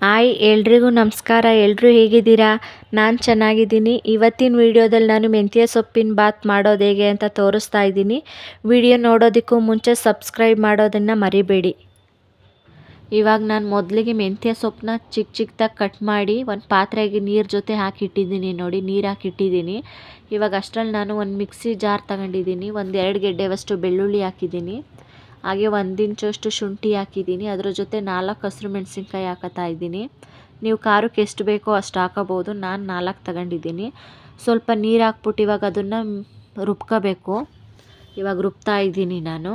Hi ಎಲ್ರಿಗೂ ನಮಸ್ಕಾರ. ಎಲ್ಲರೂ ಹೇಗಿದ್ದೀರಾ? ನಾನು ಚೆನ್ನಾಗಿದ್ದೀನಿ. ಇವತ್ತಿನ ವಿಡಿಯೋದಲ್ಲಿ ನಾನು ಮೆಂತ್ಯ ಸೊಪ್ಪಿನ ಬಾತ್ ಮಾಡೋದು ಹೇಗೆ ಅಂತ ತೋರಿಸ್ತಾ ಇದ್ದೀನಿ. ವಿಡಿಯೋ ನೋಡೋದಕ್ಕೂ ಮುಂಚೆ ಸಬ್ಸ್ಕ್ರೈಬ್ ಮಾಡೋದನ್ನು ಮರಿಬೇಡಿ. ಇವಾಗ ನಾನು ಮೊದಲಿಗೆ ಮೆಂತ್ಯ ಸೊಪ್ಪನ್ನ ಚಿಕ್ಕದಾಗಿ ಕಟ್ ಮಾಡಿ ಒಂದು ಪಾತ್ರೆಗೆ ನೀರು ಜೊತೆ ಹಾಕಿಟ್ಟಿದ್ದೀನಿ. ನೋಡಿ, ನೀರು ಹಾಕಿಟ್ಟಿದ್ದೀನಿ. ಇವಾಗ ಅಷ್ಟರಲ್ಲಿ ನಾನು ಒಂದು ಮಿಕ್ಸಿ ಜಾರ್ ತಗೊಂಡಿದ್ದೀನಿ. ಒಂದು 2 ಗೆಡ್ಡೆವಷ್ಟು ಬೆಳ್ಳುಳ್ಳಿ ಹಾಕಿದ್ದೀನಿ. ಹಾಗೆ 1 ಇಂಚಷ್ಟು ಶುಂಠಿ ಹಾಕಿದ್ದೀನಿ. ಅದ್ರ ಜೊತೆ 4 ಹಸಿರು ಮೆಣಸಿನ್ಕಾಯಿ ಹಾಕತ್ತಾ ಇದ್ದೀನಿ. ನೀವು ಖಾರಕ್ಕೆ ಎಷ್ಟು ಬೇಕೋ ಅಷ್ಟು ಹಾಕೋಬೋದು. ನಾನು 4 ತಗೊಂಡಿದ್ದೀನಿ. ಸ್ವಲ್ಪ ನೀರು ಹಾಕ್ಬಿಟ್ಟು ಇವಾಗ ಅದನ್ನು ರುಬ್ಕೋಬೇಕು. ಇವಾಗ ರುಬ್ತಾ ಇದ್ದೀನಿ ನಾನು.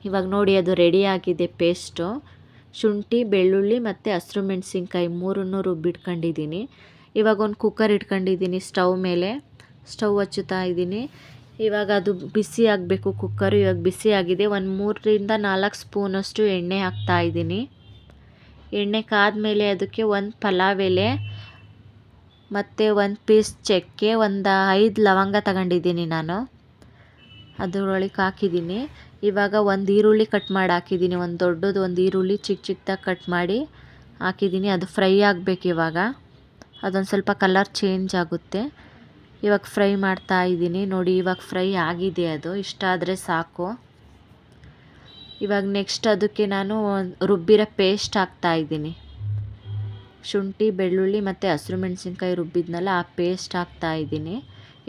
ಇವಾಗ ನೋಡಿ, ಅದು ರೆಡಿ ಆಗಿದೆ ಪೇಸ್ಟು. ಶುಂಠಿ, ಬೆಳ್ಳುಳ್ಳಿ ಮತ್ತು ಹಸಿರು ಮೆಣಸಿನ್ಕಾಯಿ 3 ರುಬ್ಬಿಟ್ಕೊಂಡಿದ್ದೀನಿ. ಇವಾಗ ಒಂದು ಕುಕ್ಕರ್ ಇಟ್ಕೊಂಡಿದ್ದೀನಿ ಸ್ಟವ್ ಮೇಲೆ. ಸ್ಟವ್ ಹಚ್ಚುತ್ತಾ ಇದ್ದೀನಿ. ಇವಾಗ ಅದು ಬಿಸಿ ಆಗಬೇಕು ಕುಕ್ಕರು. ಇವಾಗ ಬಿಸಿ ಆಗಿದೆ. ಒಂದು 3ರಿಂದ 4 ಸ್ಪೂನಷ್ಟು ಎಣ್ಣೆ ಹಾಕ್ತಾ ಇದ್ದೀನಿ. ಎಣ್ಣೆ ಕಾದ್ಮೇಲೆ ಅದಕ್ಕೆ ಒಂದು ಪಲಾವ್ ಎಲೆ ಮತ್ತು 1 ಪೀಸ್ ಚಕ್ಕೆ, ಒಂದು 5 ಲವಂಗ ತಗೊಂಡಿದ್ದೀನಿ ನಾನು. ಅದರೊಳಗೆ ಹಾಕಿದ್ದೀನಿ. ಇವಾಗ ಒಂದು ಈರುಳ್ಳಿ ಕಟ್ ಮಾಡಿ ಹಾಕಿದ್ದೀನಿ. ಒಂದು ದೊಡ್ಡದು ಒಂದು ಈರುಳ್ಳಿ ಚಿಕ್ಕದಾಗಿ ಕಟ್ ಮಾಡಿ ಹಾಕಿದ್ದೀನಿ. ಅದು ಫ್ರೈ ಆಗಬೇಕು ಇವಾಗ. ಅದೊಂದು ಸ್ವಲ್ಪ ಕಲರ್ ಚೇಂಜ್ ಆಗುತ್ತೆ. ಇವಾಗ ಫ್ರೈ ಮಾಡ್ತಾ ಇದ್ದೀನಿ. ನೋಡಿ, ಇವಾಗ ಫ್ರೈ ಆಗಿದೆ. ಅದು ಇಷ್ಟಾದರೆ ಸಾಕು. ಇವಾಗ ನೆಕ್ಸ್ಟ್ ಅದಕ್ಕೆ ನಾನು ರುಬ್ಬಿರೋ ಪೇಸ್ಟ್ ಹಾಕ್ತಾ ಇದ್ದೀನಿ. ಶುಂಠಿ, ಬೆಳ್ಳುಳ್ಳಿ ಮತ್ತು ಹಸಿರು ಮೆಣಸಿನ್ಕಾಯಿ ರುಬ್ಬಿದ್ನಲ್ಲ, ಆ ಪೇಸ್ಟ್ ಹಾಕ್ತಾ ಇದ್ದೀನಿ.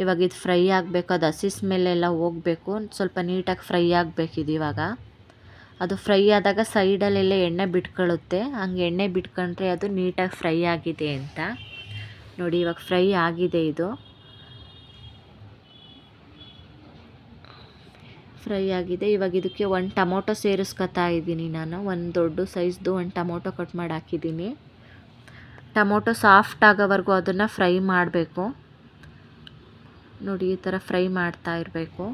ಇವಾಗ ಇದು ಫ್ರೈ ಆಗಬೇಕು. ಅದು ಹಸಿ ಸ್ಮೆಲ್ಲೆಲ್ಲ ಹೋಗಬೇಕು. ಸ್ವಲ್ಪ ನೀಟಾಗಿ ಫ್ರೈ ಆಗಬೇಕಿದು. ಇವಾಗ ಅದು ಫ್ರೈ ಆದಾಗ ಸೈಡಲ್ಲೆಲ್ಲ ಎಣ್ಣೆ ಬಿಟ್ಕೊಳ್ಳುತ್ತೆ. ಹಂಗೆ ಎಣ್ಣೆ ಬಿಟ್ಕೊಂಡ್ರೆ ಅದು ನೀಟಾಗಿ ಫ್ರೈ ಆಗಿದೆ ಅಂತ. ನೋಡಿ, ಇವಾಗ ಫ್ರೈ ಆಗಿದೆ. ಇದು ಫ್ರೈ ಆಗಿದೆ. ಇವಾಗ ಇದಕ್ಕೆ 1 ಟೊಮೊಟೊ ಸೇರಿಸ್ಕೊತಾ ಇದ್ದೀನಿ ನಾನು. ಒಂದು ದೊಡ್ಡ ಸೈಜ್ದು 1 ಟೊಮೊಟೊ ಕಟ್ ಮಾಡಿ ಹಾಕಿದ್ದೀನಿ. ಟೊಮೊಟೊ ಸಾಫ್ಟ್ ಆಗೋವರೆಗೂ ಅದನ್ನು ಫ್ರೈ ಮಾಡಬೇಕು. ನೋಡಿ, ಈ ಥರ ಫ್ರೈ ಮಾಡ್ತಾ ಇರಬೇಕು.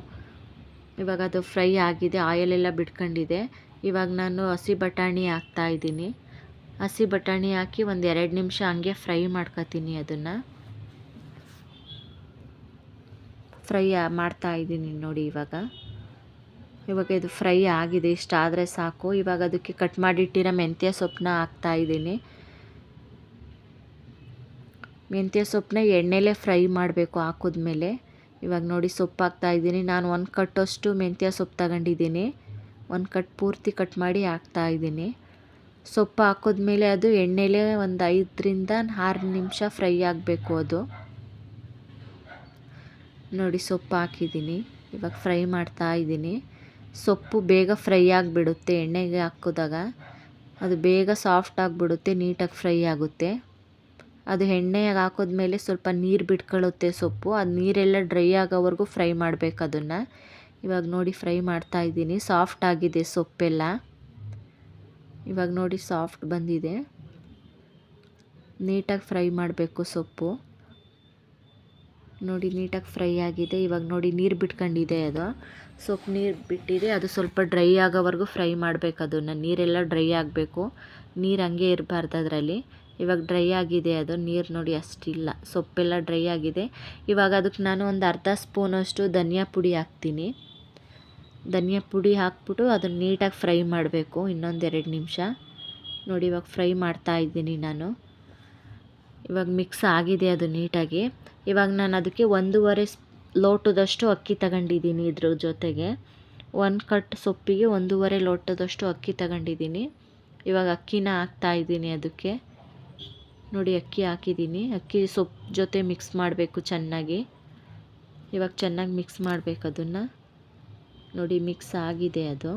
ಇವಾಗ ಅದು ಫ್ರೈ ಆಗಿದೆ. ಆಯಿಲೆಲ್ಲ ಬಿಟ್ಕೊಂಡಿದೆ. ಇವಾಗ ನಾನು ಹಸಿ ಬಟಾಣಿ ಹಾಕ್ತಾ ಇದ್ದೀನಿ. ಹಸಿ ಬಟಾಣಿ ಹಾಕಿ ಒಂದು 2 ನಿಮಿಷ ಹಂಗೆ ಫ್ರೈ ಮಾಡ್ಕೊತೀನಿ. ಅದನ್ನು ಫ್ರೈ ಮಾಡ್ತಾ ಇದ್ದೀನಿ. ನೋಡಿ, ಇವಾಗ ಇದು ಫ್ರೈ ಆಗಿದೆ. ಇಷ್ಟಾದರೆ ಸಾಕು. ಇವಾಗ ಅದಕ್ಕೆ ಕಟ್ ಮಾಡಿಟ್ಟಿರೋ ಮೆಂತ್ಯ ಸೊಪ್ಪನ್ನ ಹಾಕ್ತಾ ಇದ್ದೀನಿ. ಮೆಂತ್ಯ ಸೊಪ್ಪನ್ನ ಎಣ್ಣೆಲೇ ಫ್ರೈ ಮಾಡಬೇಕು ಹಾಕಿದ್ಮೇಲೆ. ಇವಾಗ ನೋಡಿ, ಸೊಪ್ಪು ಹಾಕ್ತಾ ಇದ್ದೀನಿ. ನಾನು 1 ಕಟ್ಟಷ್ಟು ಮೆಂತ್ಯ ಸೊಪ್ಪು ತಗೊಂಡಿದ್ದೀನಿ. 1 ಕಟ್ ಪೂರ್ತಿ ಕಟ್ ಮಾಡಿ ಹಾಕ್ತಾ ಇದ್ದೀನಿ. ಸೊಪ್ಪು ಹಾಕಿದ್ಮೇಲೆ ಅದು ಎಣ್ಣೆಲೇ ಒಂದು 5ರಿಂದ 6 ನಿಮಿಷ ಫ್ರೈ ಆಗಬೇಕು. ಅದು ನೋಡಿ, ಸೊಪ್ಪು ಹಾಕಿದ್ದೀನಿ. ಇವಾಗ ಫ್ರೈ ಮಾಡ್ತಾ ಇದ್ದೀನಿ. ಸೊಪ್ಪು ಬೇಗ ಫ್ರೈ ಆಗಿಬಿಡುತ್ತೆ. ಎಣ್ಣೆಗೆ ಹಾಕಿದಾಗ ಅದು ಬೇಗ ಸಾಫ್ಟ್ ಆಗಿಬಿಡುತ್ತೆ. ನೀಟಾಗಿ ಫ್ರೈ ಆಗುತ್ತೆ. ಅದು ಎಣ್ಣೆಗೆ ಹಾಕಿದ್ಮೇಲೆ ಸ್ವಲ್ಪ ನೀರು ಬಿಟ್ಕೊಳ್ಳುತ್ತೆ ಸೊಪ್ಪು. ಅದು ನೀರೆಲ್ಲ ಡ್ರೈ ಆಗೋವರೆಗೂ ಫ್ರೈ ಮಾಡಬೇಕು ಅದನ್ನು. ಇವಾಗ ನೋಡಿ, ಫ್ರೈ ಮಾಡ್ತಾ ಇದ್ದೀನಿ. ಸಾಫ್ಟ್ ಆಗಿದೆ ಸೊಪ್ಪೆಲ್ಲ. ಇವಾಗ ನೋಡಿ, ಸಾಫ್ಟ್ ಬಂದಿದೆ. ನೀಟಾಗಿ ಫ್ರೈ ಮಾಡಬೇಕು ಸೊಪ್ಪು. ನೋಡಿ, ನೀಟಾಗಿ ಫ್ರೈ ಆಗಿದೆ. ಇವಾಗ ನೋಡಿ, ನೀರು ಬಿಟ್ಕೊಂಡಿದೆ. ಅದು ಸೊಪ್ಪು ನೀರು ಬಿಟ್ಟಿದೆ. ಅದು ಸ್ವಲ್ಪ ಡ್ರೈ ಆಗೋವರೆಗೂ ಫ್ರೈ ಮಾಡಬೇಕು ಅದನ್ನು. ನೀರೆಲ್ಲ ಡ್ರೈ ಆಗಬೇಕು. ನೀರು ಹಂಗೆ ಇರಬಾರ್ದು ಅದರಲ್ಲಿ. ಇವಾಗ ಡ್ರೈ ಆಗಿದೆ. ಅದು ನೀರು ನೋಡಿ ಅಷ್ಟಿಲ್ಲ. ಸೊಪ್ಪೆಲ್ಲ ಡ್ರೈ ಆಗಿದೆ. ಇವಾಗ ಅದಕ್ಕೆ ನಾನು ಒಂದು ಅರ್ಧ ಸ್ಪೂನಷ್ಟು ಧನಿಯಾ ಪುಡಿ ಹಾಕ್ತೀನಿ. ಧನಿಯಾ ಪುಡಿ ಹಾಕ್ಬಿಟ್ಟು ಅದನ್ನು ನೀಟಾಗಿ ಫ್ರೈ ಮಾಡಬೇಕು. ಇನ್ನೊಂದು 2 ನಿಮಿಷ. ನೋಡಿ, ಇವಾಗ ಫ್ರೈ ಮಾಡ್ತಾ ಇದ್ದೀನಿ ನಾನು. ಇವಾಗ ಮಿಕ್ಸ್ ಆಗಿದೆ ಅದು ನೀಟಾಗಿ. ಇವಾಗ ನಾನು ಅದಕ್ಕೆ 1.5 ಲೋಟದಷ್ಟು ಅಕ್ಕಿ ತಗೊಂಡಿದ್ದೀನಿ. ಇದ್ರ ಜೊತೆಗೆ 1 ಕಟ್ ಸೊಪ್ಪಿಗೆ 1.5 ಲೋಟದಷ್ಟು ಅಕ್ಕಿ ತಗೊಂಡಿದ್ದೀನಿ. ಇವಾಗ ಅಕ್ಕಿನ ಹಾಕ್ತಾ ಇದ್ದೀನಿ ಅದಕ್ಕೆ. ನೋಡಿ, ಅಕ್ಕಿ ಹಾಕಿದ್ದೀನಿ. ಅಕ್ಕಿ ಸೊಪ್ಪು ಜೊತೆ ಮಿಕ್ಸ್ ಮಾಡಬೇಕು ಚೆನ್ನಾಗಿ. ಇವಾಗ ಚೆನ್ನಾಗಿ ಮಿಕ್ಸ್ ಮಾಡಬೇಕು ಅದನ್ನು. ನೋಡಿ, ಮಿಕ್ಸ್ ಆಗಿದೆ. ಅದು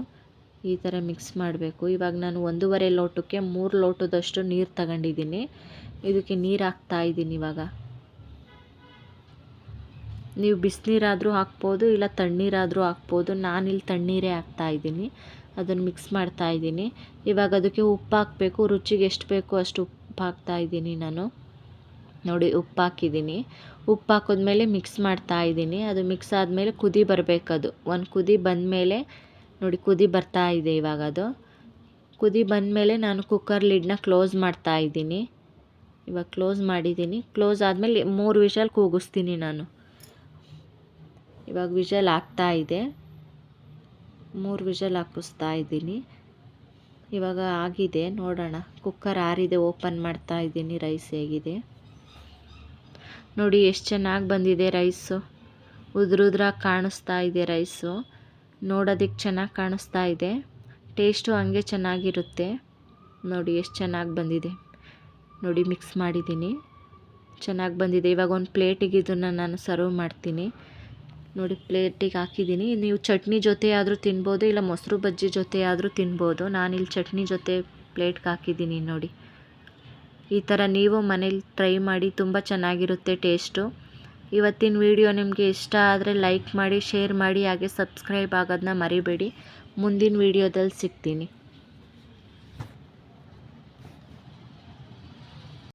ಈ ಥರ ಮಿಕ್ಸ್ ಮಾಡಬೇಕು. ಇವಾಗ ನಾನು 1.5 ಲೋಟಕ್ಕೆ 3 ಲೋಟದಷ್ಟು ನೀರು ತಗೊಂಡಿದ್ದೀನಿ. ಇದಕ್ಕೆ ನೀರು ಹಾಕ್ತಾ ಇದ್ದೀನಿ. ಇವಾಗ ನೀವು ಬಿಸಿನೀರಾದರೂ ಹಾಕ್ಬೋದು, ಇಲ್ಲ ತಣ್ಣೀರಾದರೂ ಹಾಕ್ಬೋದು. ನಾನಿಲ್ಲಿ ತಣ್ಣೀರೇ ಹಾಕ್ತಾ ಇದ್ದೀನಿ. ಅದನ್ನು ಮಿಕ್ಸ್ ಮಾಡ್ತಾ ಇದ್ದೀನಿ. ಇವಾಗ ಅದಕ್ಕೆ ಉಪ್ಪು ಹಾಕಬೇಕು. ರುಚಿಗೆ ಎಷ್ಟು ಬೇಕೋ ಅಷ್ಟು ಉಪ್ಪು ಹಾಕ್ತಾ ಇದ್ದೀನಿ ನಾನು. ನೋಡಿ, ಉಪ್ಪು ಹಾಕಿದ್ದೀನಿ. ಉಪ್ಪು ಹಾಕಿದ್ಮೇಲೆ ಮಿಕ್ಸ್ ಮಾಡ್ತಾ ಇದ್ದೀನಿ. ಅದು ಮಿಕ್ಸ್ ಆದಮೇಲೆ ಕುದಿ ಬರಬೇಕದು. ಒಂದು ಕುದಿ ಬಂದಮೇಲೆ ನೋಡಿ, ಕುದಿ ಬರ್ತಾ ಇದೆ. ಇವಾಗ ಅದು ಕುದಿ ಬಂದಮೇಲೆ ನಾನು ಕುಕ್ಕರ್ ಲಿಡ್ನ ಕ್ಲೋಸ್ ಮಾಡ್ತಾ ಇದ್ದೀನಿ. ಇವಾಗ ಕ್ಲೋಸ್ ಮಾಡಿದ್ದೀನಿ. ಕ್ಲೋಸ್ ಆದಮೇಲೆ 3 ವಿಷಲ್ ಕೂಗಿಸ್ತೀನಿ ನಾನು. ಇವಾಗ ವಿಷಲ್ ಆಗ್ತಾ ಇದೆ. 3 ವಿಷಲ್ ಹಾಕಿಸ್ತಾ ಇದ್ದೀನಿ. ಇವಾಗ ಆಗಿದೆ, ನೋಡೋಣ. ಕುಕ್ಕರ್ ಆರಿದೆ, ಓಪನ್ ಮಾಡ್ತಾ ಇದ್ದೀನಿ. ರೈಸ್ ಹೇಗಿದೆ ನೋಡಿ, ಎಷ್ಟು ಚೆನ್ನಾಗಿ ಬಂದಿದೆ ರೈಸು. ಉದ್ರಾಗಿ ಕಾಣಿಸ್ತಾ ಇದೆ ರೈಸು, ನೋಡೋದಕ್ಕೆ ಚೆನ್ನಾಗಿ ಕಾಣಿಸ್ತಾ ಇದೆ. ಟೇಸ್ಟು ಹಂಗೆ ಚೆನ್ನಾಗಿರುತ್ತೆ. ನೋಡಿ ಎಷ್ಟು ಚೆನ್ನಾಗಿ ಬಂದಿದೆ. ನೋಡಿ ಮಿಕ್ಸ್ ಮಾಡಿದ್ದೀನಿ, ಚೆನ್ನಾಗಿ ಬಂದಿದೆ. ಇವಾಗ ಒಂದು ಪ್ಲೇಟಿಗೆ ಇದನ್ನು ನಾನು ಸರ್ವ್ ಮಾಡ್ತೀನಿ. ನೋಡಿ ಪ್ಲೇಟಿಗೆ ಹಾಕಿದ್ದೀನಿ. ನೀವು ಚಟ್ನಿ ಜೊತೆ ಆದರೂ ತಿನ್ಬೋದು, ಇಲ್ಲ ಮೊಸರು ಬಜ್ಜಿ ಜೊತೆ ಆದರೂ ತಿನ್ಬೋದು. ನಾನಿಲ್ಲಿ ಚಟ್ನಿ ಜೊತೆ ಪ್ಲೇಟ್ಗೆ ಹಾಕಿದ್ದೀನಿ. ನೋಡಿ ಈ ಥರ ನೀವು ಮನೇಲಿ ಟ್ರೈ ಮಾಡಿ, ತುಂಬ ಚೆನ್ನಾಗಿರುತ್ತೆ ಟೇಸ್ಟು. ಇವತ್ತಿನ ವಿಡಿಯೋ ನಿಮಗೆ ಇಷ್ಟ ಆದರೆ ಲೈಕ್ ಮಾಡಿ, ಶೇರ್ ಮಾಡಿ, ಹಾಗೆ ಸಬ್ಸ್ಕ್ರೈಬ್ ಆಗೋದನ್ನ ಮರಿಬೇಡಿ. ಮುಂದಿನ ವಿಡಿಯೋದಲ್ಲಿ ಸಿಗ್ತೀನಿ.